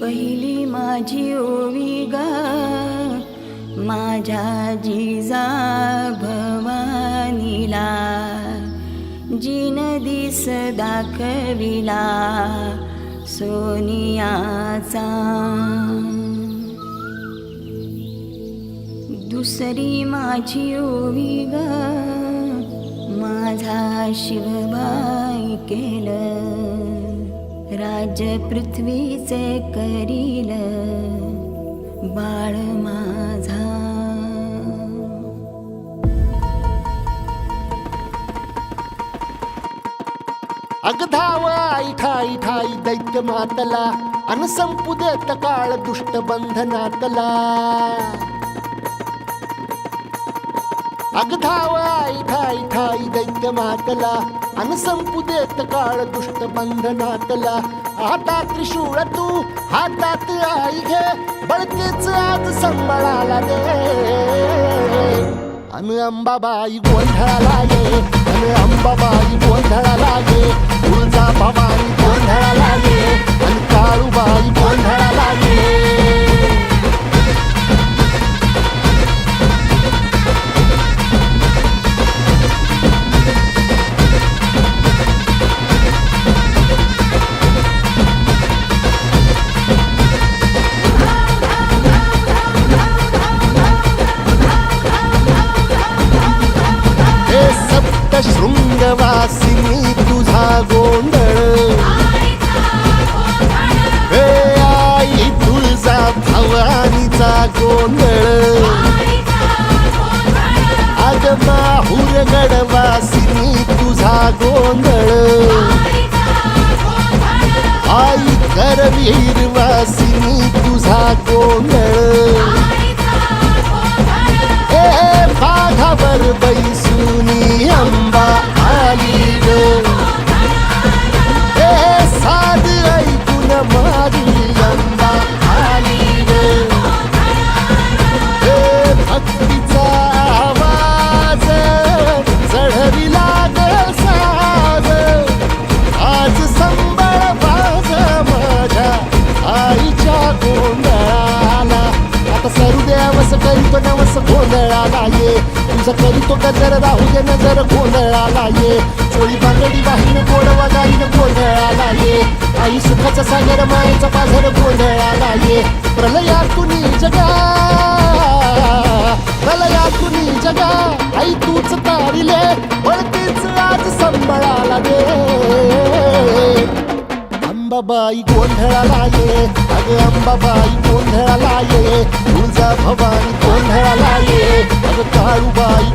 पहिली माझी ओवी गा माझ्या जिजा भवानीला, जिन दिस दाखविला सोनियाचा. दुसरी माझी ओवी ग माझा शिवबाई केलं, राज्य पृथ्वीचे करील बाळ माझा. अग धाव आई ठाई ठाई दैत्य मातला, अन संपू देत काळ दुष्ट बंधनातला. अग धाव आई ठाई ठाई दैत्य मातला, अन संपू देत काळ दुष्ट बंधनातला. हातात त्रिशूळ तू हातात आई घे, बळकेच आज संबळाला दे. अन अंबाबाई गोंधळाला ये, अन अंबाबाई गोंधळाला ये. तुळजा भवानी गोंधळाला ये, अन काळूबाई गोंधळाला ये. शृंगवासिनी तुझा गोंधळ, हे आई तुळजा भवानीचा गोंधळ. अग माहूर गडवासिनी तुझा गोंधळ, आई करवीर वासिनी तुझा गोंधळ. बाघावर बैसुनी अंबा आली ग, साध ऐकून माझी अंबा आली ग. भक्तीचा आवाज चढविला ग साज, आज संबळ बाज माझ्या आईच्या गोंधळाला. आता सरू देवस करीतो नवस गोंधळाला ये, तुझं करीतो गजर राहू दे नजर गोंधळाला ये. चोळी बांगडी वाहीन गोडवा गाईन गोंधळाला ये, आई सुखाचा सागर मायेचा पाझर गोंधळाला ये. प्रलयातुनी जगा प्रलयातुनी जगा, आई तूच तारिले वळतीच आज संबळाला दे. अंबाबाई गोंधळाला ये, अग अंबाबाई गोंधळाला ये. तुळजा भवानी गोंधळाला ये, अग काळूबाई